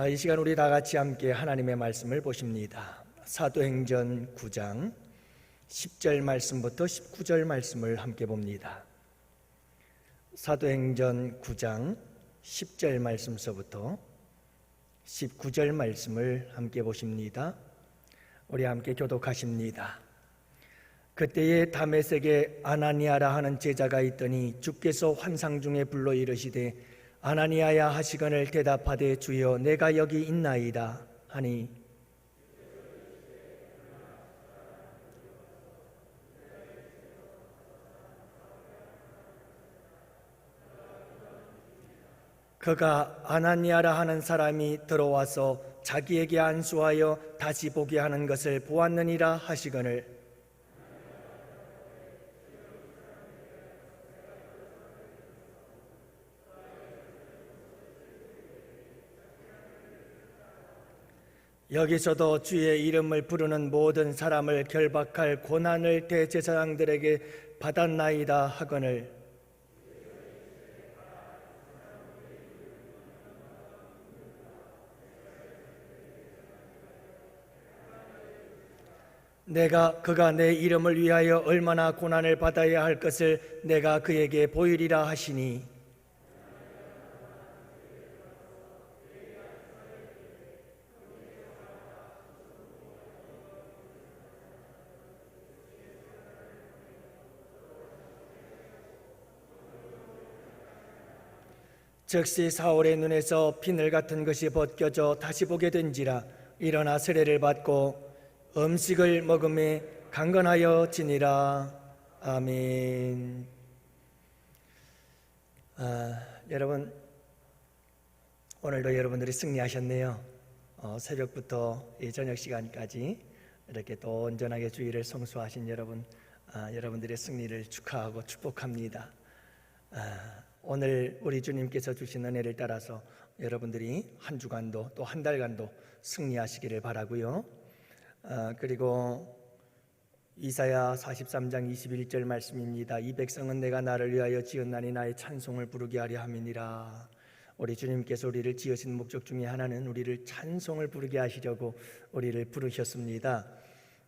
이 시간 우리 다 같이 함께 하나님의 말씀을 보십니다. 사도행전 9장 10절 말씀부터 19절 말씀을 함께 봅니다. 사도행전 9장 10절 말씀서부터 19절 말씀을 함께 보십니다. 우리 함께 교독하십니다. 그때에 다메섹에 아나니아라 하는 제자가 있더니 주께서 환상 중에 불러 이르시되 아나니아야 하시거늘 대답하되 주여 내가 여기 있나이다 하니 그가 아나니아라 하는 사람이 들어와서 자기에게 안수하여 다시 보게 하는 것을 보았느니라 하시거늘 여기서도 주의 이름을 부르는 모든 사람을 결박할 고난을 대제사장들에게 받았나이다 하거늘 그가 내 이름을 위하여 얼마나 고난을 받아야 할 것을 내가 그에게 보이리라 하시니 즉시 사울의 눈에서 비늘 같은 것이 벗겨져 다시 보게 된지라 일어나 세례를 받고 음식을 먹음에 강건하여 지니라. 아멘. 여러분 오늘도 여러분들이 승리하셨네요. 새벽부터 이 저녁 시간까지 이렇게 또 온전하게 주일을 성수하신 여러분들의 승리를 축하하고 축복합니다. 오늘 우리 주님께서 주신 은혜를 따라서 여러분들이 한 주간도 또 한 달간도 승리하시기를 바라고요. 그리고 이사야 43장 21절 말씀입니다. 이 백성은 내가 나를 위하여 지었나니 나의 찬송을 부르게 하려 함이니라. 우리 주님께서 우리를 지으신 목적 중에 하나는 우리를 찬송을 부르게 하시려고 우리를 부르셨습니다.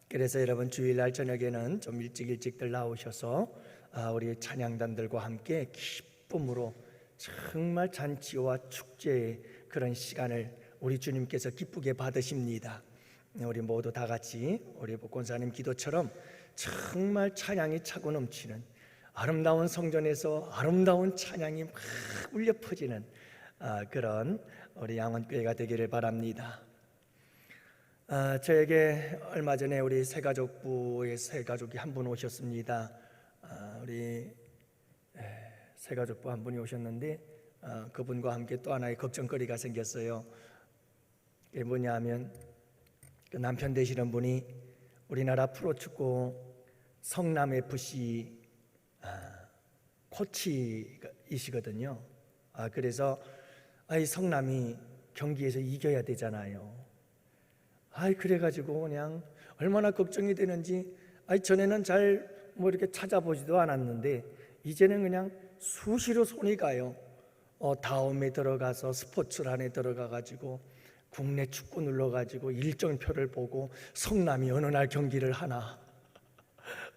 그래서 여러분 주일날 저녁에는 좀 일찍들 나오셔서 우리 찬양단들과 함께 기쁨으로 정말 잔치와 축제의 그런 시간을 우리 주님께서 기쁘게 받으십니다. 우리 모두 다 같이 우리 복권사님 기도처럼 정말 찬양이 차고 넘치는 아름다운 성전에서 아름다운 찬양이 막 울려 퍼지는 그런 우리 양원교회가 되기를 바랍니다. 저에게 얼마 전에 우리 새가족부의 새가족이 한 분 오셨습니다. 우리 새가족부 한 분이 오셨는데 그분과 함께 또 하나의 걱정거리가 생겼어요. 그게 뭐냐 하면 그 남편 되시는 분이 우리나라 프로축구 성남FC 코치이시거든요. 그래서 이 성남이 경기에서 이겨야 되잖아요. 그래가지고 그냥 얼마나 걱정이 되는지 전에는 잘 이렇게 찾아보지도 않았는데 이제는 그냥 수시로 손이 가요. 다음에 들어가서 스포츠란에 들어가가지고 국내 축구 눌러가지고 일정표를 보고 성남이 어느 날 경기를 하나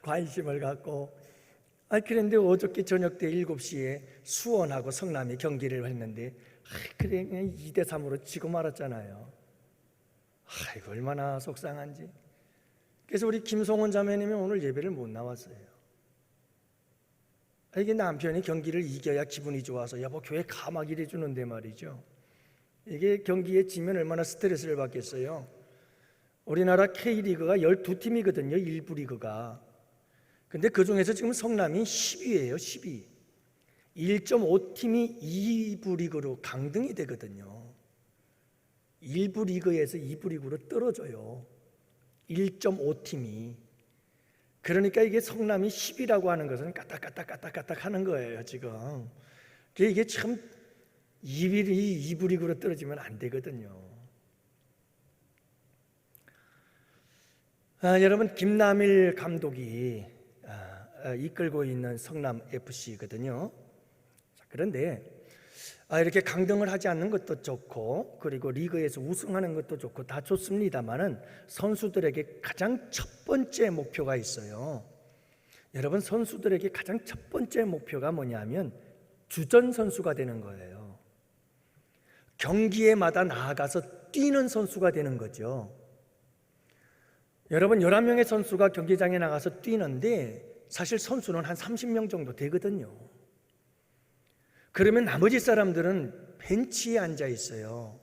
관심을 갖고 그런데 어저께 저녁 때 7시에 수원하고 성남이 경기를 했는데 그래 그냥 2대3으로 지고 말았잖아요. 이거 얼마나 속상한지. 그래서 우리 김송원 자매님이 오늘 예배를 못 나왔어요. 이게 남편이 경기를 이겨야 기분이 좋아서 여보 교회 가 막 이래 주는데 말이죠. 이게 경기에 지면 얼마나 스트레스를 받겠어요. 우리나라 K리그가 12팀이거든요. 1부 리그가. 근데 그 중에서 지금 성남이 10위예요. 10위. 1.5팀이 2부 리그로 강등이 되거든요. 1부 리그에서 2부 리그로 떨어져요. 1.5팀이. 그러니까 이게 성남이 10위라고 하는 것은 까딱까딱 하는 거예요. 지금 이게 참 2부 리그로 떨어지면 안 되거든요. 여러분 김남일 감독이 이끌고 있는 성남 FC거든요. 그런데 이렇게 강등을 하지 않는 것도 좋고, 그리고 리그에서 우승하는 것도 좋고 다 좋습니다만은 선수들에게 가장 첫 번째 목표가 있어요. 여러분, 선수들에게 가장 첫 번째 목표가 뭐냐면 주전 선수가 되는 거예요. 경기에마다 나아가서 뛰는 선수가 되는 거죠. 여러분, 11명의 선수가 경기장에 나가서 뛰는데 사실 선수는 한 30명 정도 되거든요. 그러면 나머지 사람들은 벤치에 앉아 있어요.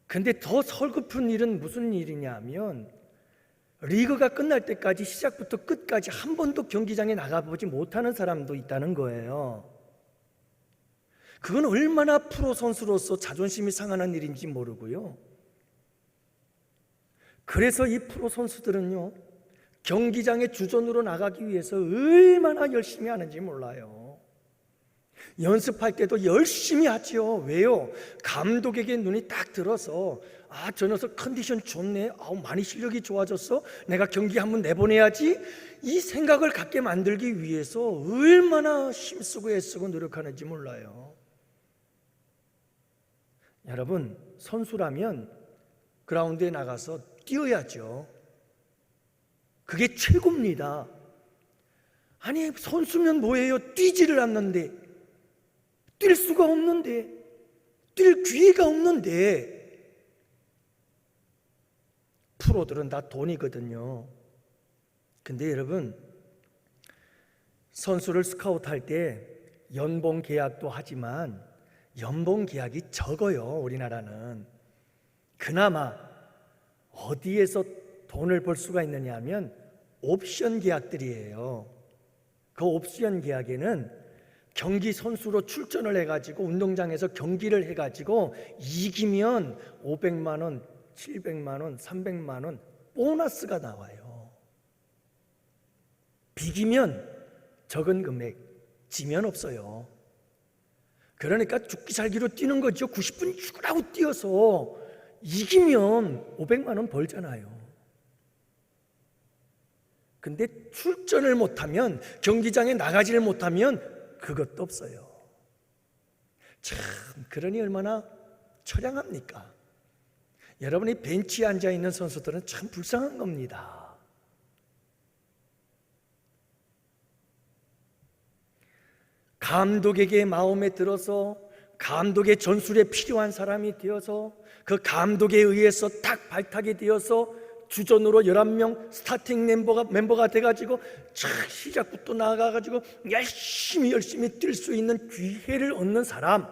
근데 더 서글픈 일은 무슨 일이냐면 리그가 끝날 때까지, 시작부터 끝까지 한 번도 경기장에 나가보지 못하는 사람도 있다는 거예요. 그건 얼마나 프로 선수로서 자존심이 상하는 일인지 모르고요. 그래서 이 프로 선수들은요, 경기장에 주전으로 나가기 위해서 얼마나 열심히 하는지 몰라요. 연습할 때도 열심히 하죠. 왜요? 감독에게 눈이 딱 들어서 저 녀석 컨디션 좋네, 많이 실력이 좋아졌어, 내가 경기 한번 내보내야지, 이 생각을 갖게 만들기 위해서 얼마나 힘쓰고 애쓰고 노력하는지 몰라요. 여러분, 선수라면 그라운드에 나가서 뛰어야죠. 그게 최고입니다. 아니, 선수면 뭐예요? 뛰지를 않는데, 뛸 수가 없는데, 뛸 기회가 없는데. 프로들은 다 돈이거든요. 근데 여러분, 선수를 스카우트할 때 연봉 계약도 하지만 연봉 계약이 적어요. 우리나라는. 그나마 어디에서 돈을 벌 수가 있느냐 하면 옵션 계약들이에요. 그 옵션 계약에는 경기 선수로 출전을 해가지고 운동장에서 경기를 해가지고 이기면 500만 원, 700만 원, 300만 원 보너스가 나와요. 비기면 적은 금액, 지면 없어요. 그러니까 죽기 살기로 뛰는 거죠. 90분 죽으라고 뛰어서 이기면 500만 원 벌잖아요. 근데 출전을 못하면, 경기장에 나가지를 못하면 그것도 없어요. 참, 그러니 얼마나 처량합니까? 여러분이 벤치에 앉아있는 선수들은 참 불쌍한 겁니다. 감독에게 마음에 들어서 감독의 전술에 필요한 사람이 되어서 그 감독에 의해서 딱 발탁이 되어서 주전으로 11명 스타팅 멤버가 돼가지고 시작부터 나가가지고 열심히 뛸 수 있는 기회를 얻는 사람,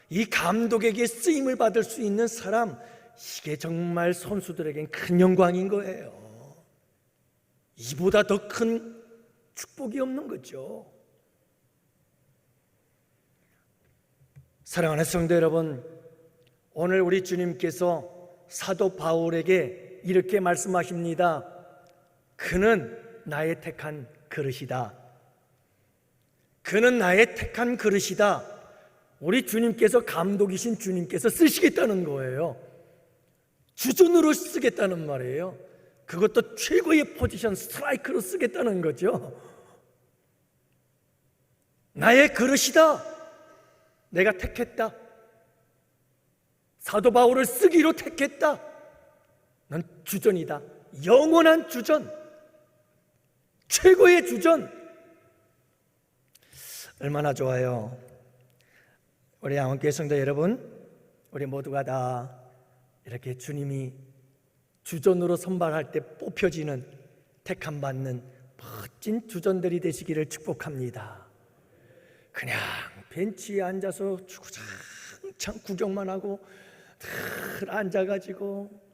이 감독에게 쓰임을 받을 수 있는 사람, 이게 정말 선수들에겐 큰 영광인 거예요. 이보다 더 큰 축복이 없는 거죠. 사랑하는 성도 여러분, 오늘 우리 주님께서 사도 바울에게 이렇게 말씀하십니다. 그는 나의 택한 그릇이다. 그는 나의 택한 그릇이다. 우리 주님께서, 감독이신 주님께서 쓰시겠다는 거예요. 주전으로 쓰겠다는 말이에요. 그것도 최고의 포지션, 스트라이크로 쓰겠다는 거죠. 나의 그릇이다. 내가 택했다. 사도 바울을 쓰기로 택했다. 넌 주전이다. 영원한 주전, 최고의 주전. 얼마나 좋아요. 우리 양원교회 성도 여러분, 우리 모두가 다 이렇게 주님이 주전으로 선발할 때 뽑혀지는, 택함받는 멋진 주전들이 되시기를 축복합니다. 그냥 벤치에 앉아서 주구장창 구경만 하고 늘 앉아가지고,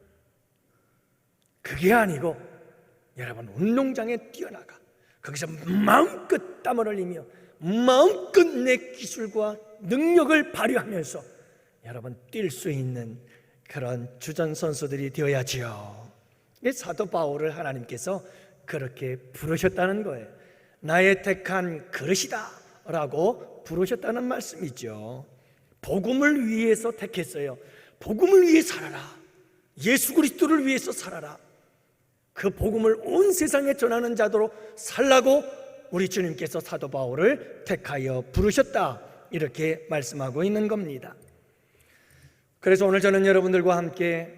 그게 아니고 여러분, 운동장에 뛰어나가 거기서 마음껏 땀을 흘리며 마음껏 내 기술과 능력을 발휘하면서 여러분 뛸 수 있는 그런 주전 선수들이 되어야지요. 사도 바울을 하나님께서 그렇게 부르셨다는 거예요. 나의 택한 그릇이다 라고 부르셨다는 말씀이죠. 복음을 위해서 택했어요. 복음을 위해 살아라. 예수 그리스도를 위해서 살아라. 그 복음을 온 세상에 전하는 자도로 살라고 우리 주님께서 사도 바울을 택하여 부르셨다, 이렇게 말씀하고 있는 겁니다. 그래서 오늘 저는 여러분들과 함께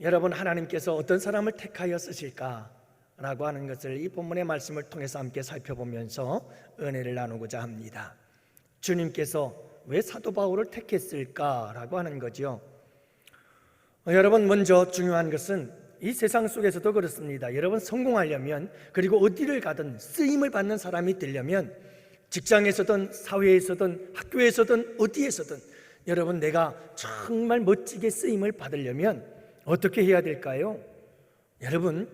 여러분, 하나님께서 어떤 사람을 택하여 쓰실까라고 하는 것을 이 본문의 말씀을 통해서 함께 살펴보면서 은혜를 나누고자 합니다. 주님께서 왜 사도 바울을 택했을까라고 하는 거죠. 여러분, 먼저 중요한 것은 이 세상 속에서도 그렇습니다. 여러분, 성공하려면, 그리고 어디를 가든 쓰임을 받는 사람이 되려면, 직장에서든 사회에서든 학교에서든 어디에서든 여러분, 내가 정말 멋지게 쓰임을 받으려면 어떻게 해야 될까요? 여러분,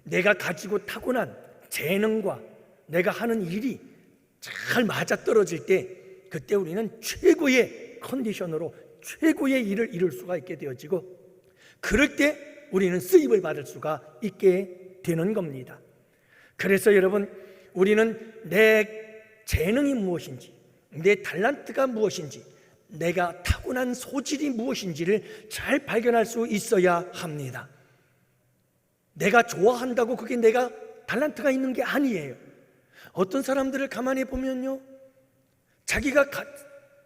내가 가지고 타고난 재능과 내가 하는 일이 잘 맞아떨어질 때, 그때 우리는 최고의 컨디션으로 최고의 일을 이룰 수가 있게 되어지고, 그럴 때 우리는 쓰임을 받을 수가 있게 되는 겁니다. 그래서 여러분, 우리는 내 재능이 무엇인지, 내 달란트가 무엇인지, 내가 타고난 소질이 무엇인지를 잘 발견할 수 있어야 합니다. 내가 좋아한다고 그게 내가 달란트가 있는 게 아니에요. 어떤 사람들을 가만히 보면요, 자기가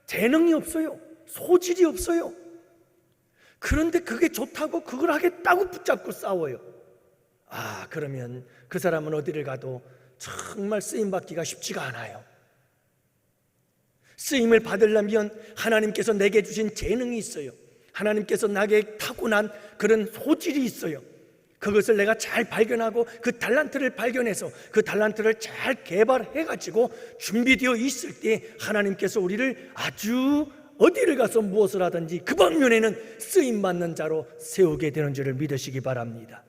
재능이 없어요. 소질이 없어요. 그런데 그게 좋다고 그걸 하겠다고 붙잡고 싸워요. 그러면 그 사람은 어디를 가도 정말 쓰임받기가 쉽지가 않아요. 쓰임을 받으려면 하나님께서 내게 주신 재능이 있어요. 하나님께서 나에게 타고난 그런 소질이 있어요. 그것을 내가 잘 발견하고 그 달란트를 발견해서 그 달란트를 잘 개발해가지고 준비되어 있을 때 하나님께서 우리를 아주 어디를 가서 무엇을 하든지 그 방면에는 쓰임받는 자로 세우게 되는 줄을 믿으시기 바랍니다.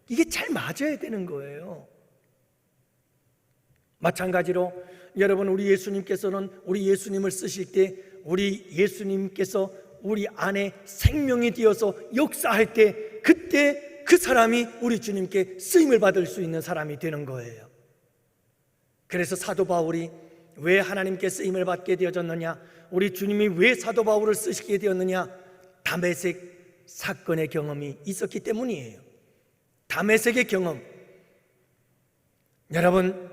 이게 잘 맞아야 되는 거예요. 마찬가지로 여러분, 우리 예수님께서는 우리 예수님을 쓰실 때 우리 예수님께서 우리 안에 생명이 되어서 역사할 때, 그때 그 사람이 우리 주님께 쓰임을 받을 수 있는 사람이 되는 거예요. 그래서 사도 바울이 왜 하나님께 쓰임을 받게 되어졌느냐, 우리 주님이 왜 사도 바울을 쓰시게 되었느냐, 다메섹 사건의 경험이 있었기 때문이에요. 다메섹의 경험, 여러분,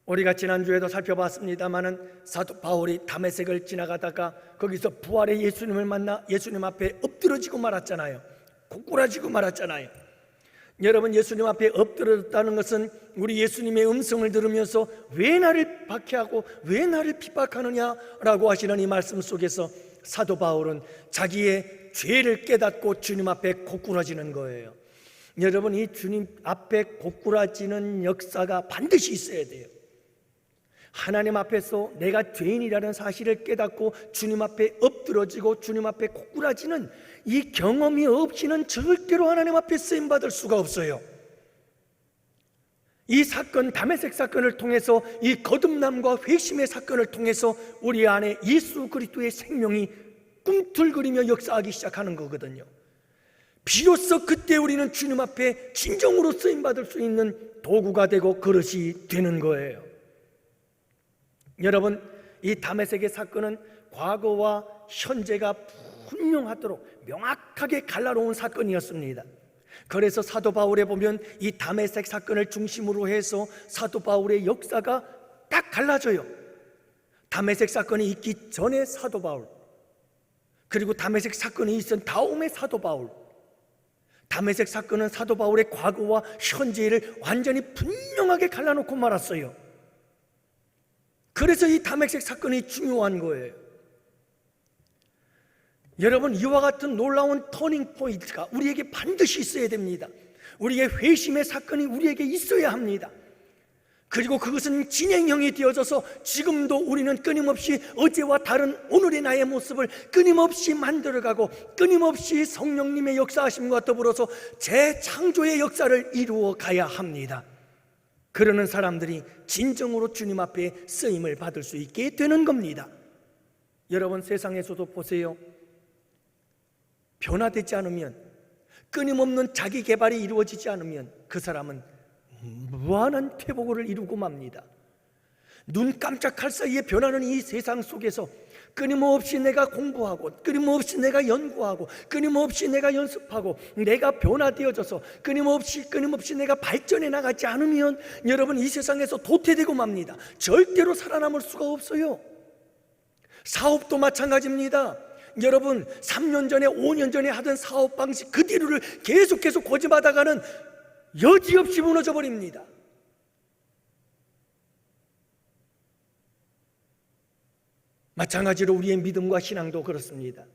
우리가 지난주에도 살펴봤습니다마는 사도 바울이 다메섹을 지나가다가 거기서 부활의 예수님을 만나 예수님 앞에 엎드러지고 말았잖아요. 고꾸라지고 말았잖아요. 여러분, 예수님 앞에 엎드렸다는 것은 우리 예수님의 음성을 들으면서 왜 나를 박해하고 왜 나를 핍박하느냐라고 하시는 이 말씀 속에서 사도 바울은 자기의 죄를 깨닫고 주님 앞에 고꾸라지는 거예요. 여러분, 이 주님 앞에 고꾸라지는 역사가 반드시 있어야 돼요. 하나님 앞에서 내가 죄인이라는 사실을 깨닫고 주님 앞에 엎드러지고 주님 앞에 고꾸라지는 이 경험이 없이는 절대로 하나님 앞에 쓰임받을 수가 없어요. 이 사건, 다메섹 사건을 통해서, 이 거듭남과 회심의 사건을 통해서 우리 안에 예수 그리스도의 생명이 꿈틀거리며 역사하기 시작하는 거거든요. 비로소 그때 우리는 주님 앞에 진정으로 쓰임받을 수 있는 도구가 되고 그릇이 되는 거예요. 여러분, 이 다메섹의 사건은 과거와 현재가 분명하도록 명확하게 갈라놓은 사건이었습니다. 그래서 사도 바울에 보면 이 다메섹 사건을 중심으로 해서 사도 바울의 역사가 딱 갈라져요. 다메섹 사건이 있기 전에 사도 바울, 그리고 다메섹 사건이 있은 다음에 사도 바울. 다메섹 사건은 사도 바울의 과거와 현재를 완전히 분명하게 갈라놓고 말았어요. 그래서 이 다메섹 사건이 중요한 거예요. 여러분, 이와 같은 놀라운 터닝 포인트가 우리에게 반드시 있어야 됩니다. 우리의 회심의 사건이 우리에게 있어야 합니다. 그리고 그것은 진행형이 되어져서 지금도 우리는 끊임없이 어제와 다른 오늘의 나의 모습을 끊임없이 만들어가고 끊임없이 성령님의 역사하심과 더불어서 재창조의 역사를 이루어 가야 합니다. 그러는 사람들이 진정으로 주님 앞에 쓰임을 받을 수 있게 되는 겁니다. 여러분, 세상에서도 보세요. 변화되지 않으면, 끊임없는 자기 개발이 이루어지지 않으면 그 사람은 무한한 퇴보를 이루고 맙니다. 눈 깜짝할 사이에 변하는 이 세상 속에서 끊임없이 내가 공부하고, 끊임없이 내가 연구하고, 끊임없이 내가 연습하고, 내가 변화되어져서 끊임없이 내가 발전해 나가지 않으면 여러분 이 세상에서 도태되고 맙니다. 절대로 살아남을 수가 없어요. 사업도 마찬가지입니다. 여러분 3년 전에 5년 전에 하던 사업 방식 그대로를 계속해서 고집하다가는 여지없이 무너져 버립니다. 마찬가지로 우리의 믿음과 신앙도 그렇습니다.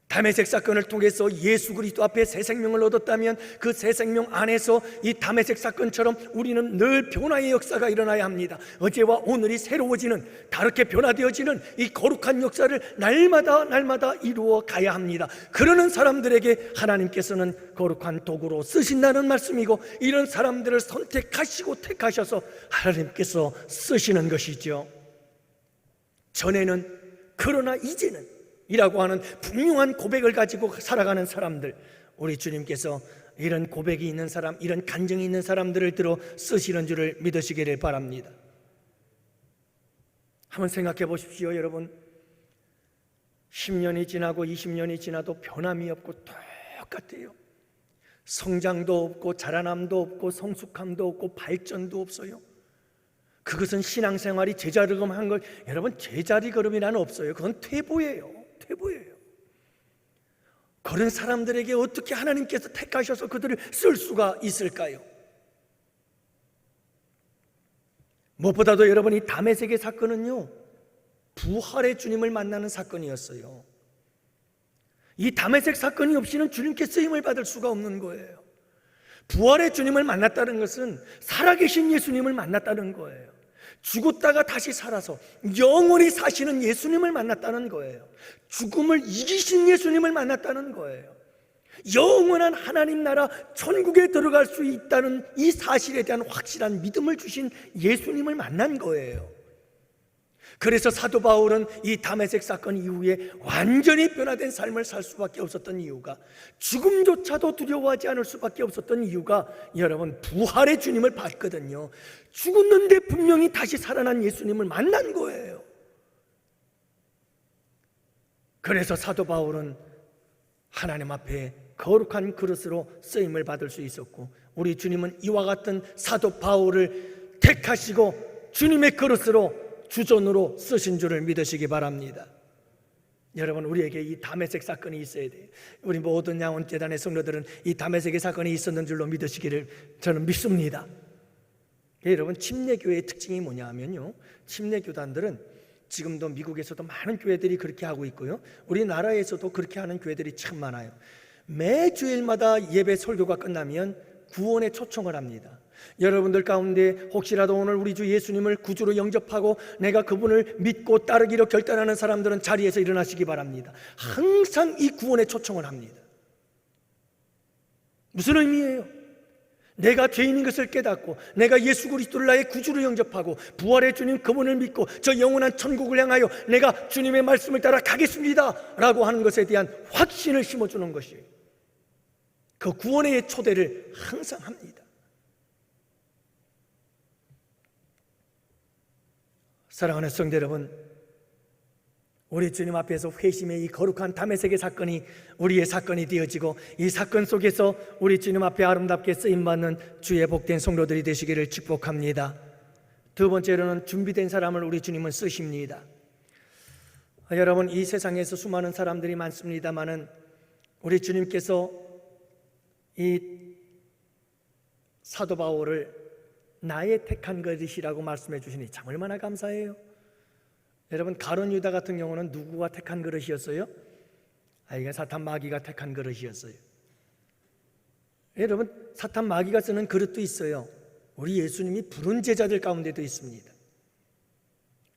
다메섹 사건을 통해서 예수 그리스도 앞에 새 생명을 얻었다면 그 새 생명 안에서 이 다메섹 사건처럼 우리는 늘 변화의 역사가 일어나야 합니다. 어제와 오늘이 새로워지는, 다르게 변화되어지는 이 거룩한 역사를 날마다 이루어 가야 합니다. 그러는 사람들에게 하나님께서는 거룩한 도구로 쓰신다는 말씀이고, 이런 사람들을 선택하시고 택하셔서 하나님께서 쓰시는 것이죠. 전에는, 그러나 이제는 이라고 하는 분명한 고백을 가지고 살아가는 사람들, 우리 주님께서 이런 고백이 있는 사람, 이런 간증이 있는 사람들을 들어 쓰시는 줄을 믿으시기를 바랍니다. 한번 생각해 보십시오. 여러분 10년이 지나고 20년이 지나도 변함이 없고 똑같아요. 성장도 없고 자라남도 없고 성숙함도 없고 발전도 없어요. 그것은 신앙생활이 제자리걸음한 걸, 여러분 제자리걸음이라는 없어요. 그건 퇴보예요. 그런 사람들에게 어떻게 하나님께서 택하셔서 그들을 쓸 수가 있을까요? 무엇보다도 여러분 이 다메섹의 사건은요, 부활의 주님을 만나는 사건이었어요. 이 다메섹 사건이 없이는 주님께 쓰임을 받을 수가 없는 거예요. 부활의 주님을 만났다는 것은 살아계신 예수님을 만났다는 거예요. 죽었다가 다시 살아서 영원히 사시는 예수님을 만났다는 거예요. 죽음을 이기신 예수님을 만났다는 거예요. 영원한 하나님 나라 천국에 들어갈 수 있다는 이 사실에 대한 확실한 믿음을 주신 예수님을 만난 거예요. 그래서 사도 바울은 이 다메섹 사건 이후에 완전히 변화된 삶을 살 수밖에 없었던 이유가, 죽음조차도 두려워하지 않을 수밖에 없었던 이유가, 여러분 부활의 주님을 봤거든요. 죽었는데 분명히 다시 살아난 예수님을 만난 거예요. 그래서 사도 바울은 하나님 앞에 거룩한 그릇으로 쓰임을 받을 수 있었고, 우리 주님은 이와 같은 사도 바울을 택하시고 주님의 그릇으로, 주전으로 쓰신 줄을 믿으시기 바랍니다. 여러분 우리에게 이 다메섹 사건이 있어야 돼요. 우리 모든 양원재단의 성도들은 이 다메섹의 사건이 있었는 줄로 믿으시기를 저는 믿습니다. 여러분 침례교회의 특징이 뭐냐 하면요, 침례교단들은 지금도 미국에서도 많은 교회들이 그렇게 하고 있고요, 우리나라에서도 그렇게 하는 교회들이 참 많아요. 매주일마다 예배 설교가 끝나면 구원에 초청을 합니다. 여러분들 가운데 혹시라도 오늘 우리 주 예수님을 구주로 영접하고 내가 그분을 믿고 따르기로 결단하는 사람들은 자리에서 일어나시기 바랍니다. 항상 이 구원에 초청을 합니다. 무슨 의미예요? 내가 죄인인 것을 깨닫고 내가 예수 그리스도를 나의 구주로 영접하고 부활의 주님 그분을 믿고 저 영원한 천국을 향하여 내가 주님의 말씀을 따라 가겠습니다 라고 하는 것에 대한 확신을 심어주는 것이에요. 그 구원의 초대를 항상 합니다. 사랑하는 성도 여러분, 우리 주님 앞에서 회심의 이 거룩한 다메섹의 사건이 우리의 사건이 되어지고, 이 사건 속에서 우리 주님 앞에 아름답게 쓰임받는 주의 복된 성도들이 되시기를 축복합니다. 두 번째로는 준비된 사람을 우리 주님은 쓰십니다. 여러분 이 세상에서 수많은 사람들이 많습니다마는 우리 주님께서 이 사도 바울을 나의 택한 것이라고 말씀해 주시니 참 얼마나 감사해요. 여러분 가룟 유다 같은 경우는 누구가 택한 그릇이었어요? 이게 사탄 마귀가 택한 그릇이었어요. 여러분 사탄 마귀가 쓰는 그릇도 있어요. 우리 예수님이 부른 제자들 가운데도 있습니다.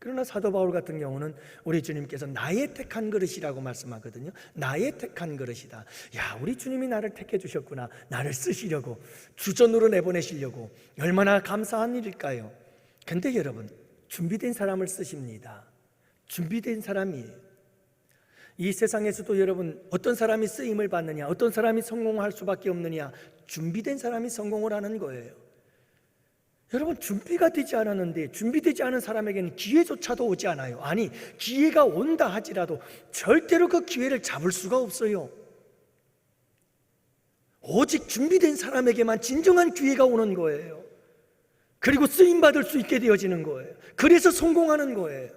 그러나 사도 바울 같은 경우는 우리 주님께서 나의 택한 그릇이라고 말씀하거든요. 나의 택한 그릇이다. 야, 우리 주님이 나를 택해 주셨구나. 나를 쓰시려고, 주전으로 내보내시려고. 얼마나 감사한 일일까요? 근데 여러분 준비된 사람을 쓰십니다. 준비된 사람이에요. 이 세상에서도 여러분 어떤 사람이 쓰임을 받느냐, 어떤 사람이 성공할 수밖에 없느냐, 준비된 사람이 성공을 하는 거예요. 여러분, 준비가 되지 않았는데, 준비되지 않은 사람에게는 기회조차도 오지 않아요. 아니, 기회가 온다 하지라도 절대로 그 기회를 잡을 수가 없어요. 오직 준비된 사람에게만 진정한 기회가 오는 거예요. 그리고 쓰임받을 수 있게 되어지는 거예요. 그래서 성공하는 거예요.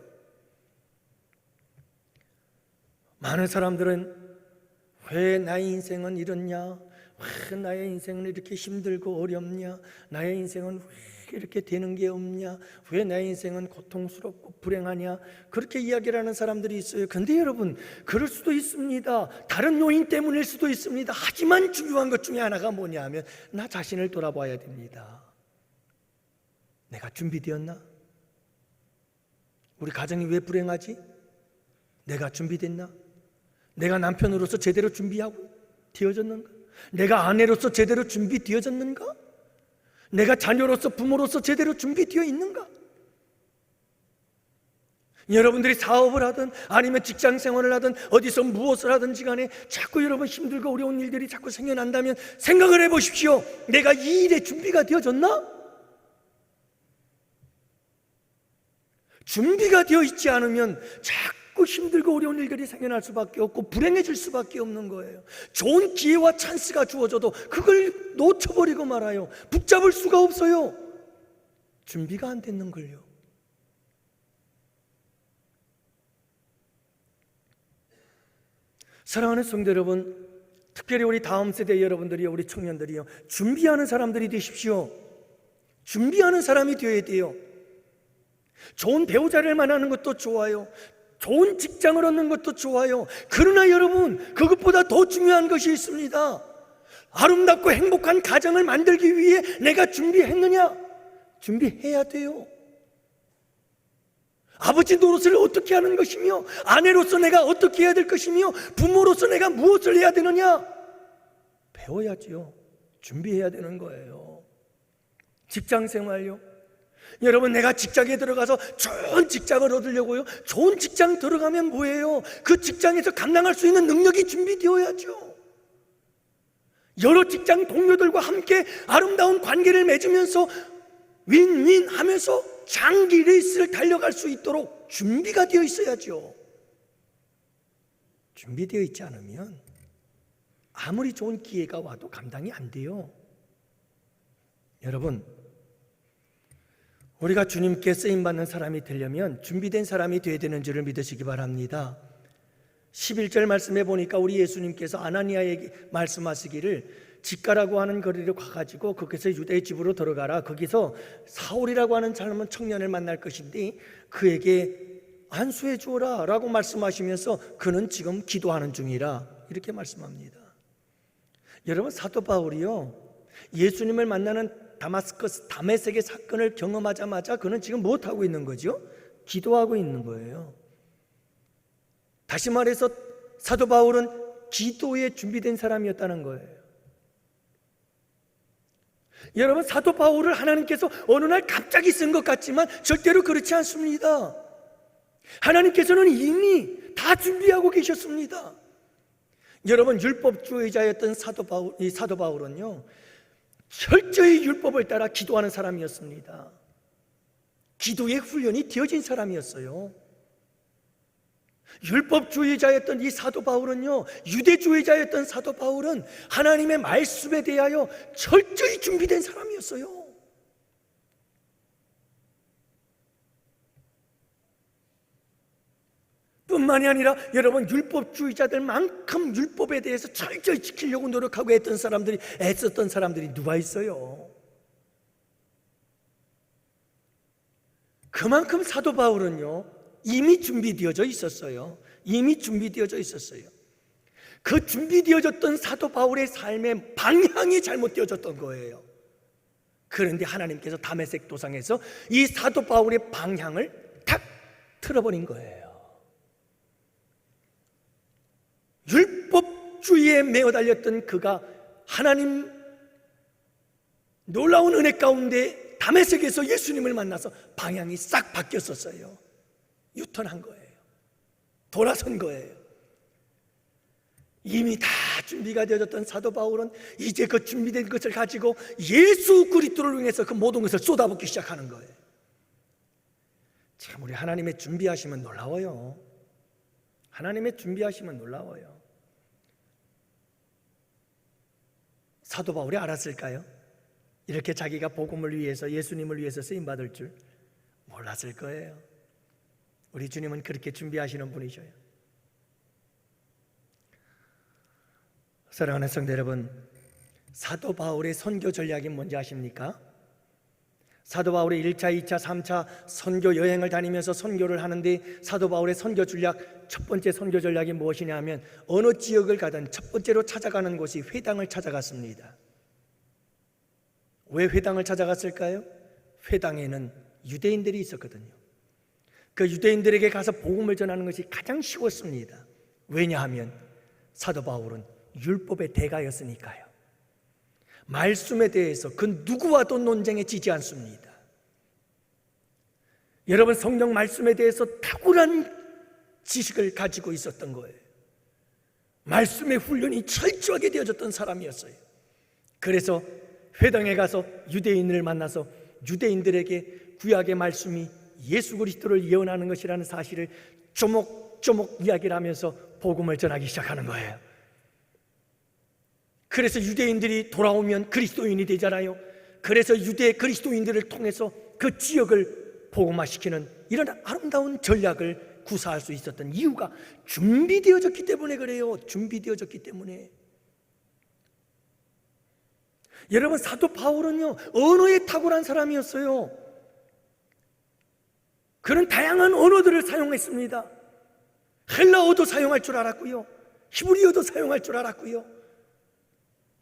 많은 사람들은 왜 나의 인생은 이렇냐? 왜 나의 인생은 이렇게 힘들고 어렵냐? 나의 인생은 왜 이렇게 되는 게 없냐? 왜 나의 인생은 고통스럽고 불행하냐? 그렇게 이야기를 하는 사람들이 있어요. 근데 여러분, 그럴 수도 있습니다. 다른 요인 때문일 수도 있습니다. 하지만 중요한 것 중에 하나가 뭐냐 하면 나 자신을 돌아봐야 됩니다. 내가 준비되었나? 우리 가정이 왜 불행하지? 내가 준비됐나? 내가 남편으로서 제대로 준비하고 되어졌는가? 내가 아내로서 제대로 준비되어졌는가? 내가 자녀로서 부모로서 제대로 준비되어 있는가? 여러분들이 사업을 하든 아니면 직장 생활을 하든 어디서 무엇을 하든지 간에 자꾸 여러분 힘들고 어려운 일들이 자꾸 생겨난다면 생각을 해보십시오. 내가 이 일에 준비가 되어졌나? 준비가 되어 있지 않으면 자꾸 힘들고 어려운 일들이 생겨날 수밖에 없고 불행해질 수밖에 없는 거예요. 좋은 기회와 찬스가 주어져도 그걸 놓쳐버리고 말아요. 붙잡을 수가 없어요. 준비가 안 됐는 걸요. 사랑하는 성도 여러분, 특별히 우리 다음 세대 여러분들이요, 우리 청년들이요, 준비하는 사람들이 되십시오. 준비하는 사람이 되어야 돼요. 좋은 배우자를 만나는 것도 좋아요. 좋은 직장을 얻는 것도 좋아요. 그러나 여러분, 그것보다 더 중요한 것이 있습니다. 아름답고 행복한 가정을 만들기 위해 내가 준비했느냐? 준비해야 돼요. 아버지 노릇을 어떻게 하는 것이며, 아내로서 내가 어떻게 해야 될 것이며, 부모로서 내가 무엇을 해야 되느냐? 배워야지요. 준비해야 되는 거예요. 직장 생활요. 여러분, 내가 직장에 들어가서 좋은 직장을 얻으려고요. 좋은 직장 들어가면 뭐예요? 그 직장에서 감당할 수 있는 능력이 준비되어야죠. 여러 직장 동료들과 함께 아름다운 관계를 맺으면서 윈윈 하면서 장기 레이스를 달려갈 수 있도록 준비가 되어 있어야죠. 준비되어 있지 않으면 아무리 좋은 기회가 와도 감당이 안 돼요. 여러분, 우리가 주님께 쓰임받는 사람이 되려면 준비된 사람이 되어야 되는 줄을 믿으시기 바랍니다. 11절 말씀해 보니까 우리 예수님께서 아나니아에게 말씀하시기를 직가라고 하는 거리를 가가지고 거기서 유대의 집으로 들어가라. 거기서 사울이라고 하는 젊은 청년을 만날 것인데 그에게 안수해 주어라 라고 말씀하시면서 그는 지금 기도하는 중이라 이렇게 말씀합니다. 여러분, 사도 바울이요, 예수님을 만나는 다메섹의 사건을 경험하자마자 그는 지금 무엇하고 있는 거죠? 기도하고 있는 거예요. 다시 말해서 사도 바울은 기도에 준비된 사람이었다는 거예요. 여러분, 사도 바울을 하나님께서 어느 날 갑자기 쓴 것 같지만 절대로 그렇지 않습니다. 하나님께서는 이미 다 준비하고 계셨습니다. 여러분, 율법주의자였던 사도 바울은요, 철저히 율법을 따라 기도하는 사람이었습니다. 기도의 훈련이 되어진 사람이었어요. 율법주의자였던 이 사도 바울은요, 유대주의자였던 사도 바울은 하나님의 말씀에 대하여 철저히 준비된 사람이었어요. 뿐만이 아니라 여러분, 율법주의자들만큼 율법에 대해서 철저히 지키려고 노력하고 애썼던 사람들이 누가 있어요? 그만큼 사도 바울은요, 이미 준비되어져 있었어요. 이미 준비되어져 있었어요. 그 준비되어졌던 사도 바울의 삶의 방향이 잘못되어졌던 거예요. 그런데 하나님께서 다메섹 도상에서 이 사도 바울의 방향을 탁 틀어버린 거예요. 율법주의에 매어 달렸던 그가 하나님 놀라운 은혜 가운데 다메섹에서 예수님을 만나서 방향이 싹 바뀌었었어요. 유턴한 거예요. 돌아선 거예요. 이미 다 준비가 되어졌던 사도 바울은 이제 그 준비된 것을 가지고 예수 그리스도를 위해서 그 모든 것을 쏟아붓기 시작하는 거예요. 참, 우리 하나님의 준비하시면 놀라워요. 하나님의 준비하시면 놀라워요. 사도 바울이 알았을까요? 이렇게 자기가 복음을 위해서, 예수님을 위해서 쓰임받을 줄 몰랐을 거예요. 우리 주님은 그렇게 준비하시는 분이셔요. 사랑하는 성도 여러분, 사도 바울의 선교 전략이 뭔지 아십니까? 사도 바울의 1차, 2차, 3차 선교 여행을 다니면서 선교를 하는데 사도 바울의 선교 전략, 첫 번째 선교 전략이 무엇이냐 하면 어느 지역을 가든 첫 번째로 찾아가는 곳이 회당을 찾아갔습니다. 왜 회당을 찾아갔을까요? 회당에는 유대인들이 있었거든요. 그 유대인들에게 가서 복음을 전하는 것이 가장 쉬웠습니다. 왜냐하면 사도 바울은 율법의 대가였으니까요. 말씀에 대해서 그 누구와도 논쟁에 지지 않습니다. 여러분, 성경 말씀에 대해서 탁월한 지식을 가지고 있었던 거예요. 말씀의 훈련이 철저하게 되어졌던 사람이었어요. 그래서 회당에 가서 유대인을 만나서 유대인들에게 구약의 말씀이 예수 그리스도를 예언하는 것이라는 사실을 조목조목 이야기를 하면서 복음을 전하기 시작하는 거예요. 그래서 유대인들이 돌아오면 그리스도인이 되잖아요. 그래서 유대 그리스도인들을 통해서 그 지역을 복음화시키는 이런 아름다운 전략을 구사할 수 있었던 이유가 준비되어졌기 때문에 그래요. 준비되어졌기 때문에. 여러분, 사도 바울은요, 언어에 탁월한 사람이었어요. 그런 다양한 언어들을 사용했습니다. 헬라어도 사용할 줄 알았고요, 히브리어도 사용할 줄 알았고요.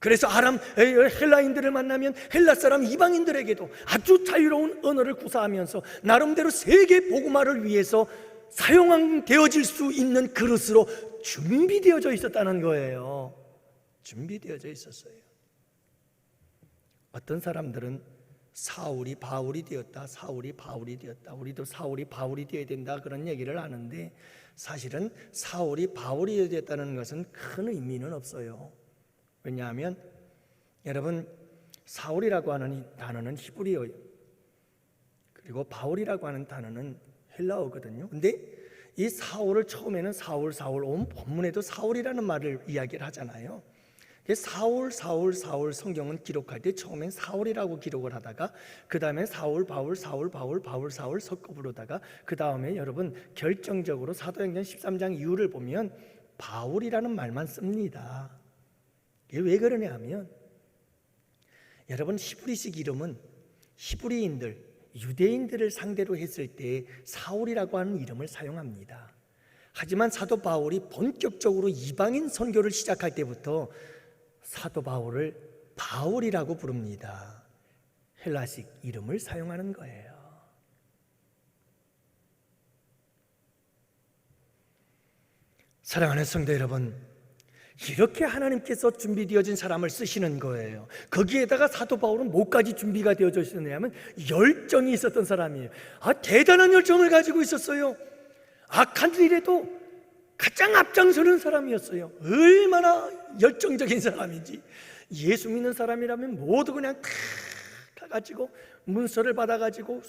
그래서 헬라인들을 만나면 헬라 사람 이방인들에게도 아주 자유로운 언어를 구사하면서 나름대로 세계 복음화를 위해서 사용되어질 수 있는 그릇으로 준비되어져 있었다는 거예요. 준비되어져 있었어요. 어떤 사람들은 사울이 바울이 되었다, 사울이 바울이 되었다, 우리도 사울이 바울이 되어야 된다, 그런 얘기를 하는데 사실은 사울이 바울이 되었다는 것은 큰 의미는 없어요. 왜냐하면 여러분, 사울이라고 하는 이 단어는 히브리어예요. 그리고 바울이라고 하는 단어는 헬라어거든요. 근데 이 사울을 처음에는 사울 온 본문에도 사울이라는 말을 이야기를 하잖아요. 사울 성경은 기록할 때 처음엔 사울이라고 기록을 하다가 그 다음에 사울 바울 섞어 부르다가 그 다음에 여러분 결정적으로 사도행전 13장 이후를 보면 바울이라는 말만 씁니다. 이게 왜 그러냐 하면 여러분, 히브리식 이름은 히브리인들, 유대인들을 상대로 했을 때 사울이라고 하는 이름을 사용합니다. 하지만 사도 바울이 본격적으로 이방인 선교를 시작할 때부터 사도 바울을 바울이라고 부릅니다. 헬라식 이름을 사용하는 거예요. 사랑하는 성도 여러분, 이렇게 하나님께서 준비되어진 사람을 쓰시는 거예요. 거기에다가 사도 바울은 뭐까지 준비가 되어져 있었냐면 열정이 있었던 사람이에요. 대단한 열정을 가지고 있었어요. 악한 일에도 가장 앞장서는 사람이었어요. 얼마나 열정적인 사람인지. 예수 믿는 사람이라면 모두 그냥 다 가가지고 문서를 받아가지고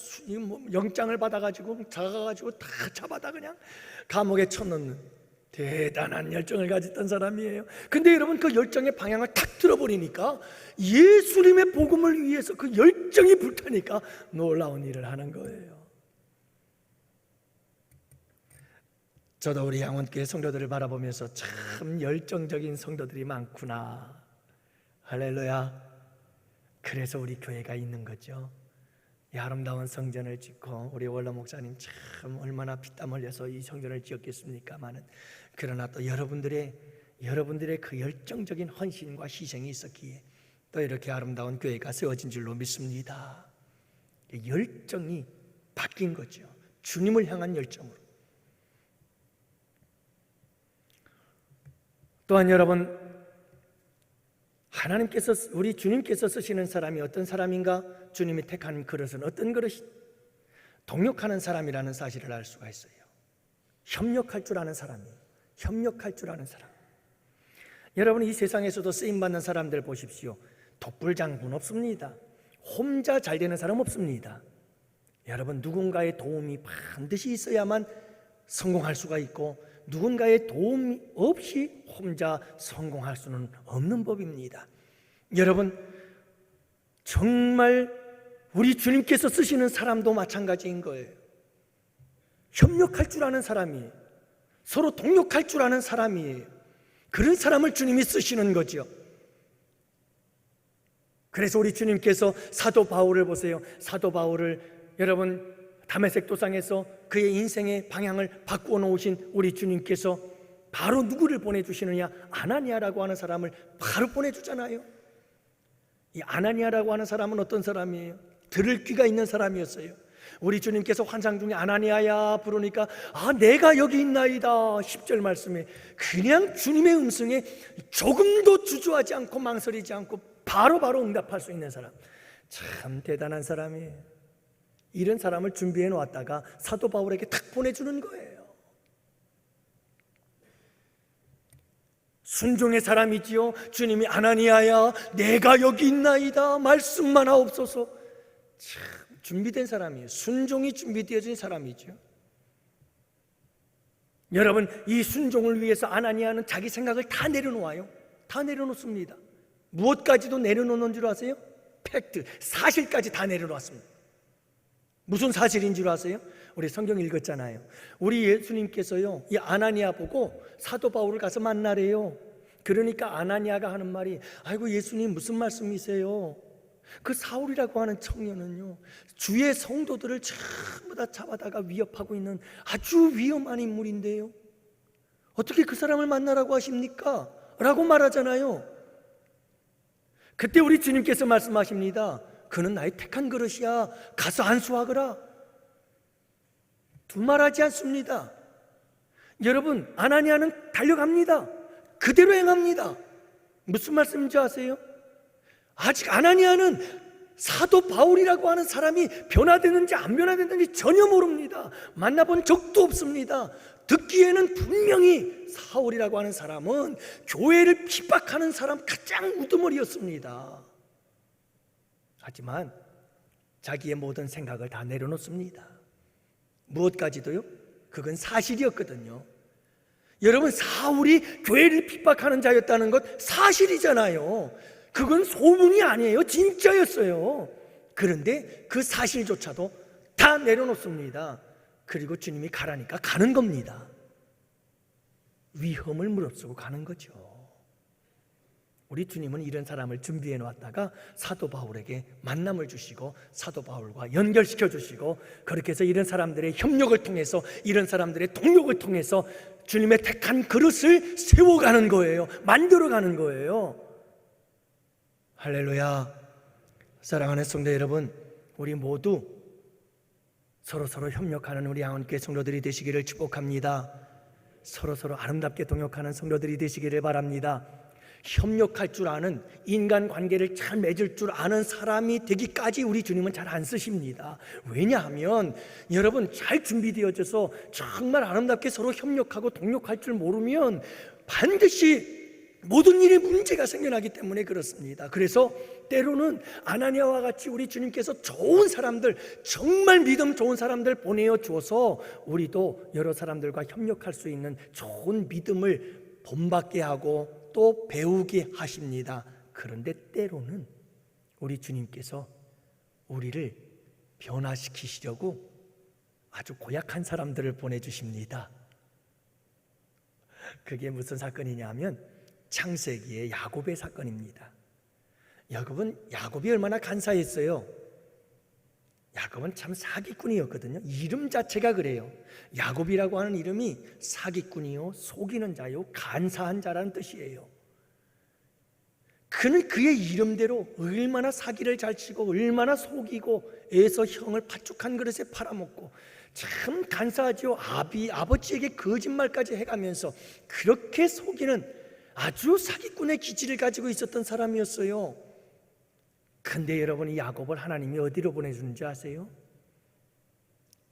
영장을 받아가지고 자가가지고 다 잡아다 그냥 감옥에 쳐넣는 대단한 열정을 가졌던 사람이에요. 근데 여러분, 그 열정의 방향을 탁 틀어버리니까 예수님의 복음을 위해서 그 열정이 불타니까 놀라운 일을 하는 거예요. 저도 우리 양원교회 성도들을 바라보면서 참 열정적인 성도들이 많구나. 할렐루야. 그래서 우리 교회가 있는 거죠. 이 아름다운 성전을 짓고 우리 원로 목사님 참 얼마나 피땀 흘려서 이 성전을 지었겠습니까마는, 그러나 또 여러분들의 그 열정적인 헌신과 희생이 있었기에 또 이렇게 아름다운 교회가 세워진 줄로 믿습니다. 열정이 바뀐 거죠. 주님을 향한 열정으로. 또한 여러분, 하나님께서, 우리 주님께서 쓰시는 사람이 어떤 사람인가? 주님이 택한 그릇은 어떤 그릇이? 동력하는 사람이라는 사실을 알 수가 있어요. 협력할 줄 아는 사람이에요. 협력할 줄 아는 사람. 여러분, 이 세상에서도 쓰임받는 사람들 보십시오. 독불장군 없습니다. 혼자 잘 되는 사람 없습니다. 여러분, 누군가의 도움이 반드시 있어야만 성공할 수가 있고, 누군가의 도움 없이 혼자 성공할 수는 없는 법입니다. 여러분, 정말 우리 주님께서 쓰시는 사람도 마찬가지인 거예요. 협력할 줄 아는 사람이에요. 서로 동력할 줄 아는 사람이에요. 그런 사람을 주님이 쓰시는 거죠. 그래서 우리 주님께서 사도 바울을 보세요. 사도 바울을 여러분 다메섹 도상에서 그의 인생의 방향을 바꾸어 놓으신 우리 주님께서 바로 누구를 보내주시느냐? 아나니아라고 하는 사람을 바로 보내주잖아요. 이 아나니아라고 하는 사람은 어떤 사람이에요? 들을 귀가 있는 사람이었어요. 우리 주님께서 환상 중에 아나니아야 부르니까 내가 여기 있나이다 10절 말씀에 그냥 주님의 음성에 조금도 주저하지 않고 망설이지 않고 바로바로 응답할 수 있는 사람, 참 대단한 사람이에요. 이런 사람을 준비해 놓았다가 사도 바울에게 탁 보내주는 거예요. 순종의 사람이지요. 주님이 아나니아야 내가 여기 있나이다 말씀만 하옵소서. 참 준비된 사람이에요. 순종이 준비되어진 사람이죠. 여러분, 이 순종을 위해서 아나니아는 자기 생각을 다 내려놓아요. 다 내려놓습니다. 무엇까지도 내려놓는 줄 아세요? 팩트, 사실까지 다 내려놓았습니다. 무슨 사실인 줄 아세요? 우리 성경 읽었잖아요. 우리 예수님께서요, 이 아나니아 보고 사도 바울을 가서 만나래요. 그러니까 아나니아가 하는 말이 아이고 예수님 무슨 말씀이세요? 그 사울이라고 하는 청년은요, 주의 성도들을 전부 다 잡아다가 위협하고 있는 아주 위험한 인물인데요, 어떻게 그 사람을 만나라고 하십니까? 라고 말하잖아요. 그때 우리 주님께서 말씀하십니다. 그는 나의 택한 그릇이야. 가서 안수하거라. 두말하지 않습니다. 여러분, 아나니아는 달려갑니다. 그대로 행합니다. 무슨 말씀인지 아세요? 아직 아나니아는 사도 바울이라고 하는 사람이 변화되는지 안 변화되는지 전혀 모릅니다. 만나본 적도 없습니다. 듣기에는 분명히 사울이라고 하는 사람은 교회를 핍박하는 사람 가장 우두머리였습니다. 하지만 자기의 모든 생각을 다 내려놓습니다. 무엇까지도요? 그건 사실이었거든요. 여러분, 사울이 교회를 핍박하는 자였다는 것 사실이잖아요. 그건 소문이 아니에요. 진짜였어요. 그런데 그 사실조차도 다 내려놓습니다. 그리고 주님이 가라니까 가는 겁니다. 위험을 무릅쓰고 가는 거죠. 우리 주님은 이런 사람을 준비해 놓았다가 사도 바울에게 만남을 주시고 사도 바울과 연결시켜 주시고, 그렇게 해서 이런 사람들의 협력을 통해서, 이런 사람들의 동력을 통해서 주님의 택한 그릇을 세워가는 거예요. 만들어가는 거예요. 할렐루야. 사랑하는 성도 여러분, 우리 모두 서로 협력하는 우리 하나님께 성도들이 되시기를 축복합니다. 서로 아름답게 동역하는 성도들이 되시기를 바랍니다. 협력할 줄 아는, 인간관계를 잘 맺을 줄 아는 사람이 되기까지 우리 주님은 잘 안 쓰십니다. 왜냐하면 여러분, 잘 준비되어져서 정말 아름답게 서로 협력하고 동력할 줄 모르면 반드시 모든 일에 문제가 생겨나기 때문에 그렇습니다. 그래서 때로는 아나니아와 같이 우리 주님께서 좋은 사람들, 정말 믿음 좋은 사람들 보내어 줘서 우리도 여러 사람들과 협력할 수 있는 좋은 믿음을 본받게 하고 또 배우게 하십니다. 그런데 때로는 우리 주님께서 우리를 변화시키시려고 아주 고약한 사람들을 보내주십니다. 그게 무슨 사건이냐면 창세기의 야곱의 사건입니다. 야곱이 얼마나 간사했어요. 야곱은 참 사기꾼이었거든요. 이름 자체가 그래요. 야곱이라고 하는 이름이 사기꾼이요, 속이는 자요, 간사한 자라는 뜻이에요. 그는 그의 이름대로 얼마나 사기를 잘 치고 얼마나 속이고 애서 형을 팥죽한 그릇에 팔아먹고 참 간사하죠. 아버지에게 거짓말까지 해가면서 그렇게 속이는 아주 사기꾼의 기질을 가지고 있었던 사람이었어요. 근데 여러분, 이 야곱을 하나님이 어디로 보내주는지 아세요?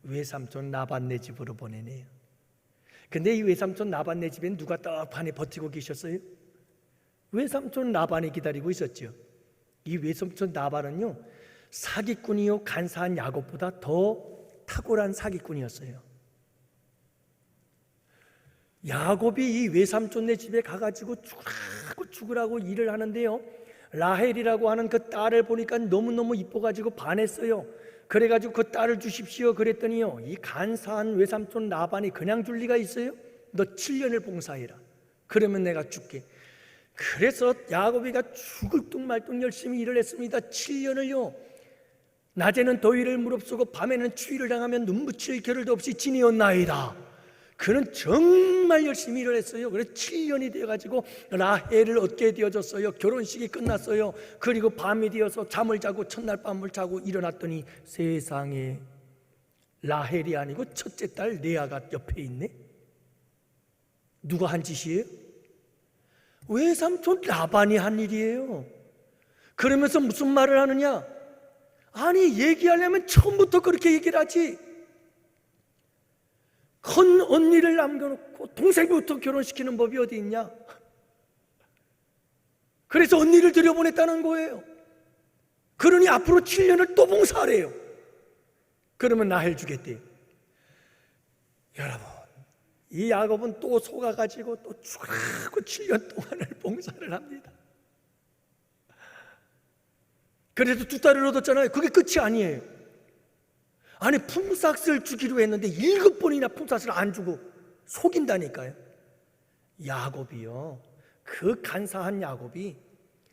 외삼촌 라반네 집으로 보내네요. 근데 이 외삼촌 라반네 집엔 누가 떡하니 버티고 계셨어요? 외삼촌 라반이 기다리고 있었죠. 이 외삼촌 라반은요, 사기꾼이요 간사한 야곱보다 더 탁월한 사기꾼이었어요. 야곱이 이 외삼촌네 집에 가가지고 죽으라고 일을 하는데요, 라헬이라고 하는 그 딸을 보니까 너무너무 이뻐가지고 반했어요. 그래가지고 그 딸을 주십시오 그랬더니요, 이 간사한 외삼촌 라반이 그냥 줄 리가 있어요? 너 7년을 봉사해라, 그러면 내가 줄게. 그래서 야곱이가 죽을 둥말둥 열심히 일을 했습니다. 7년을요 낮에는 더위를 무릅쓰고 밤에는 추위를 당하면 눈 붙일 겨를도 없이 지내었나이다. 그는 정말 열심히 일을 했어요. 그래서 7년이 되어가지고 라헬을 얻게 되어졌어요. 결혼식이 끝났어요. 그리고 밤이 되어서 잠을 자고 첫날 밤을 자고 일어났더니 세상에 라헬이 아니고 첫째 딸 레아가 옆에 있네. 누가 한 짓이에요? 외삼촌 라반이 한 일이에요. 그러면서 무슨 말을 하느냐? 아니, 얘기하려면 처음부터 그렇게 얘기를 하지. 큰 언니를 남겨놓고 동생부터 결혼시키는 법이 어디 있냐? 그래서 언니를 들여보냈다는 거예요. 그러니 앞으로 7년을 또 봉사하래요. 그러면 라헬 주겠대요. 여러분, 이 야곱은 또 속아가지고 또 죽고 7년 동안을 봉사를 합니다. 그래도 두 딸을 얻었잖아요. 그게 끝이 아니에요. 아니, 품삯을 주기로 했는데 7번이나 품삯을 안 주고 속인다니까요. 야곱이요, 그 간사한 야곱이,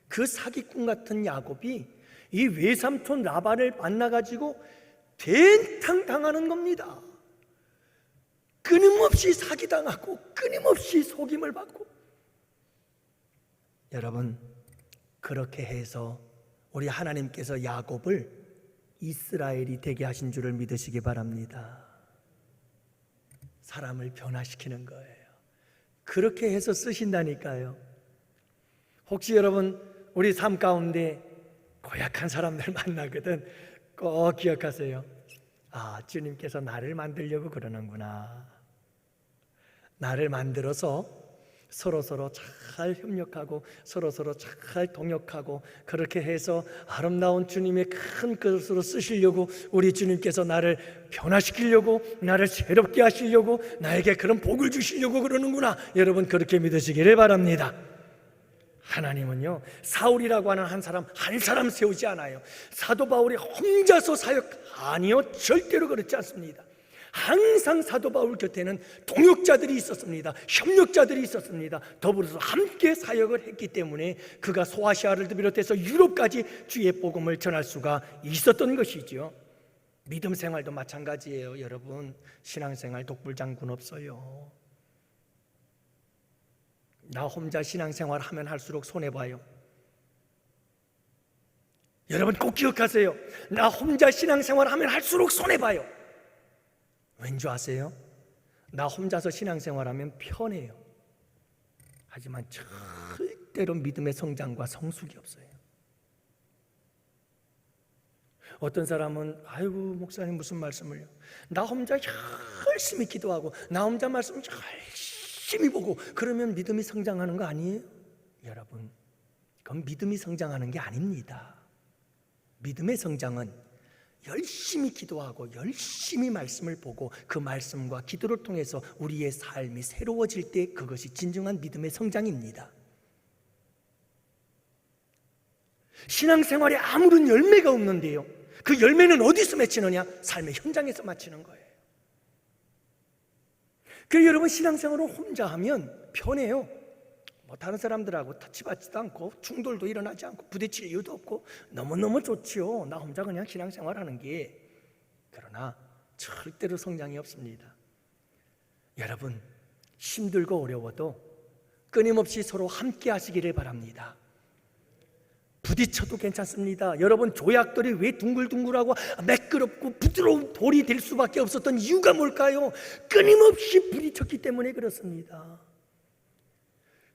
그 사기꾼 같은 야곱이 이 외삼촌 라반을 만나가지고 된탕 당하는 겁니다. 끊임없이 사기당하고 끊임없이 속임을 받고. 여러분, 그렇게 해서 우리 하나님께서 야곱을 이스라엘이 되게 하신 줄을 믿으시기 바랍니다. 사람을 변화시키는 거예요. 그렇게 해서 쓰신다니까요. 혹시 여러분 우리 삶 가운데 고약한 사람들 만나거든 꼭 기억하세요. 아, 주님께서 나를 만들려고 그러는구나. 나를 만들어서 서로서로 잘 협력하고 서로서로 잘 동역하고 그렇게 해서 아름다운 주님의 큰 그릇으로 쓰시려고 우리 주님께서 나를 변화시키려고, 나를 새롭게 하시려고, 나에게 그런 복을 주시려고 그러는구나. 여러분, 그렇게 믿으시기를 바랍니다. 하나님은요, 사울이라고 하는 한 사람 세우지 않아요. 사도 바울이 혼자서 사역, 아니요, 절대로 그렇지 않습니다. 항상 사도 바울 곁에는 동역자들이 있었습니다. 협력자들이 있었습니다. 더불어서 함께 사역을 했기 때문에 그가 소아시아를 비롯해서 유럽까지 주의 복음을 전할 수가 있었던 것이죠. 믿음 생활도 마찬가지예요. 여러분, 신앙생활 독불장군 없어요. 나 혼자 신앙생활 하면 할수록 손해봐요. 여러분 꼭 기억하세요. 나 혼자 신앙생활 하면 할수록 손해봐요. 왠지 아세요? 나 혼자서 신앙생활하면 편해요. 하지만 절대로 믿음의 성장과 성숙이 없어요. 어떤 사람은 아이고 목사님 무슨 말씀을요? 나 혼자 열심히 기도하고 나 혼자 말씀 열심히 보고 그러면 믿음이 성장하는 거 아니에요? 여러분, 그건 믿음이 성장하는 게 아닙니다. 믿음의 성장은 열심히 기도하고 열심히 말씀을 보고 그 말씀과 기도를 통해서 우리의 삶이 새로워질 때 그것이 진정한 믿음의 성장입니다. 신앙생활에 아무런 열매가 없는데요, 그 열매는 어디서 맺히느냐? 삶의 현장에서 맺히는 거예요. 그래서 여러분, 신앙생활을 혼자 하면 편해요. 뭐 다른 사람들하고 터치받지도 않고 충돌도 일어나지 않고 부딪힐 이유도 없고 너무너무 좋지요. 나 혼자 그냥 신앙생활하는 게. 그러나 절대로 성장이 없습니다. 여러분, 힘들고 어려워도 끊임없이 서로 함께 하시기를 바랍니다. 부딪혀도 괜찮습니다. 여러분, 조약돌이 왜 둥글둥글하고 매끄럽고 부드러운 돌이 될 수밖에 없었던 이유가 뭘까요? 끊임없이 부딪혔기 때문에 그렇습니다.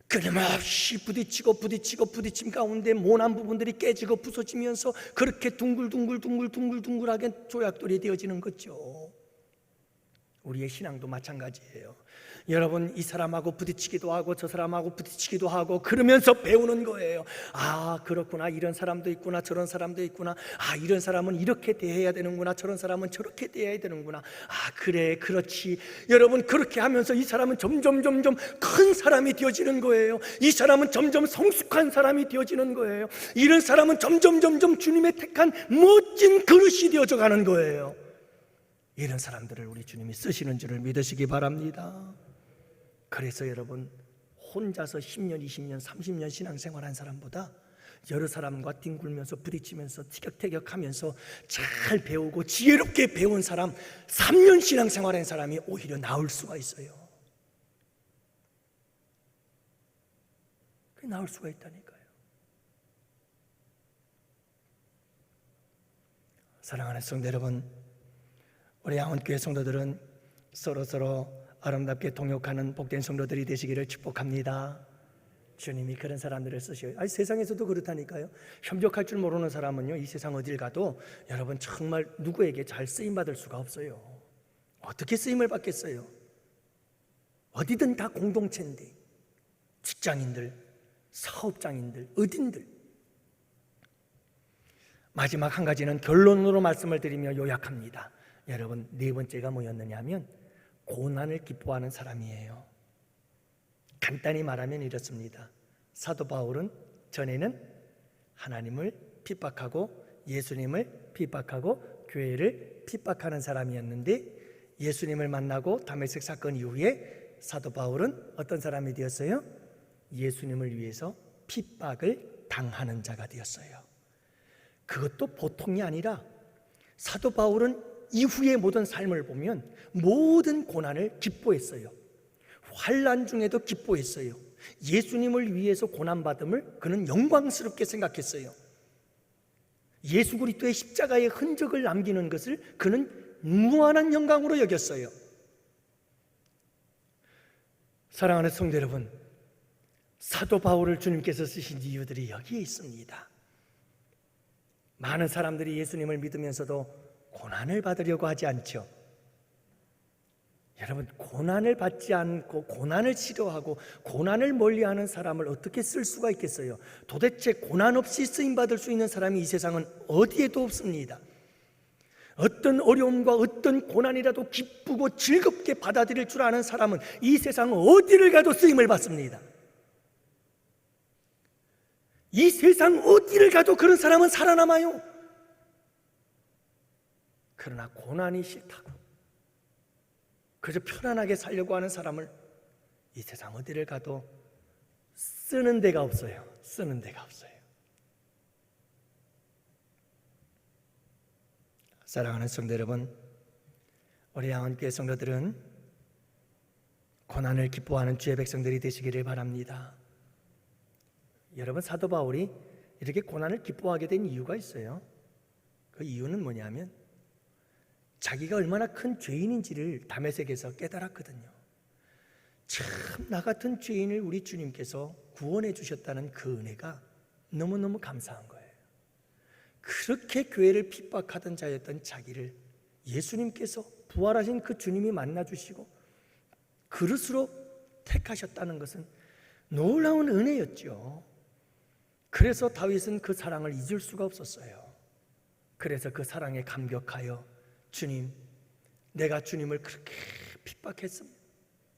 끊임없이 부딪힘 가운데 모난 부분들이 깨지고 부서지면서 그렇게 둥글둥글하게 조약돌이 되어지는 거죠. 우리의 신앙도 마찬가지예요. 여러분, 이 사람하고 부딪히기도 하고 저 사람하고 부딪히기도 하고 그러면서 배우는 거예요. 아, 그렇구나. 이런 사람도 있구나. 저런 사람도 있구나. 아, 이런 사람은 이렇게 대해야 되는구나. 저런 사람은 저렇게 대해야 되는구나. 아, 그래, 그렇지. 여러분, 그렇게 하면서 이 사람은 점점 큰 사람이 되어지는 거예요. 이 사람은 점점 성숙한 사람이 되어지는 거예요. 이런 사람은 점점 주님의 택한 멋진 그릇이 되어져 가는 거예요. 이런 사람들을 우리 주님이 쓰시는 줄을 믿으시기 바랍니다. 그래서 여러분, 혼자서 10년, 20년, 30년 신앙생활한 사람보다 여러 사람과 뒹굴면서 부딪히면서 티격태격하면서 잘 배우고 지혜롭게 배운 사람, 3년 신앙생활한 사람이 오히려 나을 수가 있어요. 그게 나을 수가 있다니까요. 사랑하는 성도 여러분, 우리 양원교회 성도들은 서로 아름답게 동역하는 복된 성도들이 되시기를 축복합니다. 주님이 그런 사람들을 쓰셔요. 아니, 세상에서도 그렇다니까요. 협력할 줄 모르는 사람은요, 이 세상 어딜 가도 여러분 정말 누구에게 잘 쓰임받을 수가 없어요. 어떻게 쓰임을 받겠어요? 어디든 다 공동체인데, 직장인들, 사업장인들, 어딘들. 마지막 한 가지는 결론으로 말씀을 드리며 요약합니다. 여러분, 네 번째가 뭐였느냐 하면 고난을 기뻐하는 사람이에요. 간단히 말하면 이렇습니다. 사도 바울은 전에는 하나님을 핍박하고 예수님을 핍박하고 교회를 핍박하는 사람이었는데, 예수님을 만나고 다메섹 사건 이후에 사도 바울은 어떤 사람이 되었어요? 예수님을 위해서 핍박을 당하는 자가 되었어요. 그것도 보통이 아니라 사도 바울은 이후의 모든 삶을 보면 모든 고난을 기뻐했어요. 환난 중에도 기뻐했어요. 예수님을 위해서 고난받음을 그는 영광스럽게 생각했어요. 예수 그리스도의 십자가의 흔적을 남기는 것을 그는 무한한 영광으로 여겼어요. 사랑하는 성도 여러분, 사도 바울을 주님께서 쓰신 이유들이 여기에 있습니다. 많은 사람들이 예수님을 믿으면서도 고난을 받으려고 하지 않죠. 여러분, 고난을 받지 않고 고난을 싫어하고 고난을 멀리하는 사람을 어떻게 쓸 수가 있겠어요? 도대체 고난 없이 쓰임받을 수 있는 사람이 이 세상은 어디에도 없습니다. 어떤 어려움과 어떤 고난이라도 기쁘고 즐겁게 받아들일 줄 아는 사람은 이 세상 어디를 가도 쓰임을 받습니다. 이 세상 어디를 가도 그런 사람은 살아남아요. 그러나 고난이 싫다고 그저 편안하게 살려고 하는 사람을 이 세상 어디를 가도 쓰는 데가 없어요. 쓰는 데가 없어요. 사랑하는 성도 여러분, 우리 양원교회 성도들은 고난을 기뻐하는 주의 백성들이 되시기를 바랍니다. 여러분, 사도 바울이 이렇게 고난을 기뻐하게 된 이유가 있어요. 그 이유는 뭐냐면 자기가 얼마나 큰 죄인인지를 다메섹에서 깨달았거든요. 참 나 같은 죄인을 우리 주님께서 구원해 주셨다는 그 은혜가 너무너무 감사한 거예요. 그렇게 교회를 핍박하던 자였던 자기를 예수님께서 부활하신 그 주님이 만나주시고 그릇으로 택하셨다는 것은 놀라운 은혜였죠. 그래서 다윗은 그 사랑을 잊을 수가 없었어요. 그래서 그 사랑에 감격하여 주님, 내가 주님을 그렇게 핍박했습니다.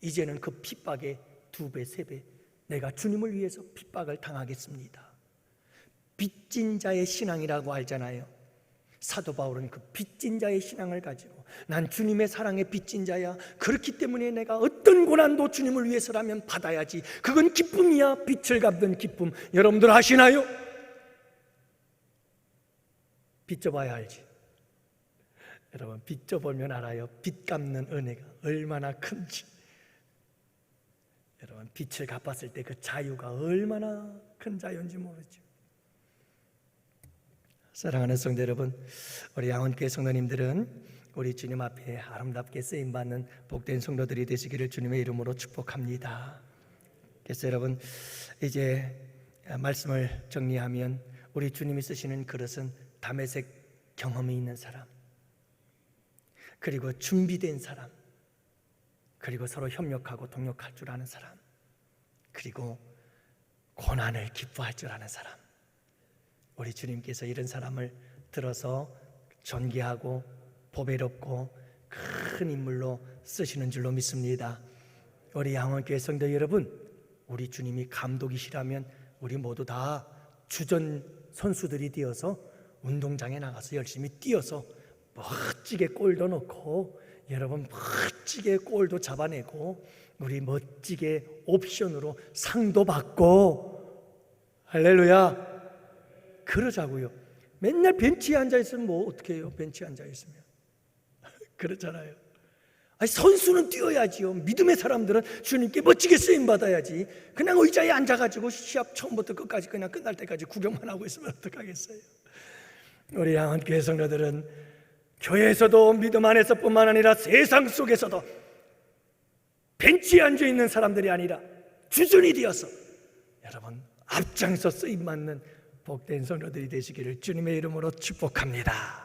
이제는 그 핍박의 2배, 3배 내가 주님을 위해서 핍박을 당하겠습니다. 빚진 자의 신앙이라고 알잖아요. 사도 바울은 그 빚진 자의 신앙을 가지고 난 주님의 사랑에 빚진 자야. 그렇기 때문에 내가 어떤 고난도 주님을 위해서라면 받아야지. 그건 기쁨이야. 빚을 갚는 기쁨. 여러분들 아시나요? 빚 져봐야 알지. 여러분, 빚 져보면 알아요. 빚 갚는 은혜가 얼마나 큰지. 여러분, 빚을 갚았을 때 그 자유가 얼마나 큰 자유인지 모르죠. 사랑하는 성도 여러분, 우리 양원교회 성도님들은 우리 주님 앞에 아름답게 쓰임받는 복된 성도들이 되시기를 주님의 이름으로 축복합니다. 그래서 여러분, 이제 말씀을 정리하면 우리 주님이 쓰시는 그릇은 다메섹 경험이 있는 사람, 그리고 준비된 사람, 그리고 서로 협력하고 동력할 줄 아는 사람, 그리고 고난을 기뻐할 줄 아는 사람, 우리 주님께서 이런 사람을 들어서 존귀하고 보배롭고 큰 인물로 쓰시는 줄로 믿습니다. 우리 양원교회 성도 여러분, 우리 주님이 감독이시라면 우리 모두 다 주전 선수들이 되어서 운동장에 나가서 열심히 뛰어서 멋지게 골도 넣고, 여러분 멋지게 골도 잡아내고, 우리 멋지게 옵션으로 상도 받고, 할렐루야, 그러자고요. 맨날 벤치에 앉아있으면 뭐 어떻게 해요? 벤치에 앉아있으면 그렇잖아요. 아니, 선수는 뛰어야지요. 믿음의 사람들은 주님께 멋지게 쓰임받아야지. 그냥 의자에 앉아가지고 시합 처음부터 끝까지 그냥 끝날 때까지 구경만 하고 있으면 어떡하겠어요. 우리 양원교회 성도들은 교회에서도 믿음 안에서뿐만 아니라 세상 속에서도 벤치에 앉아있는 사람들이 아니라 주전이 되어서 여러분 앞장서 쓰임받는 복된 성도들이 되시기를 주님의 이름으로 축복합니다.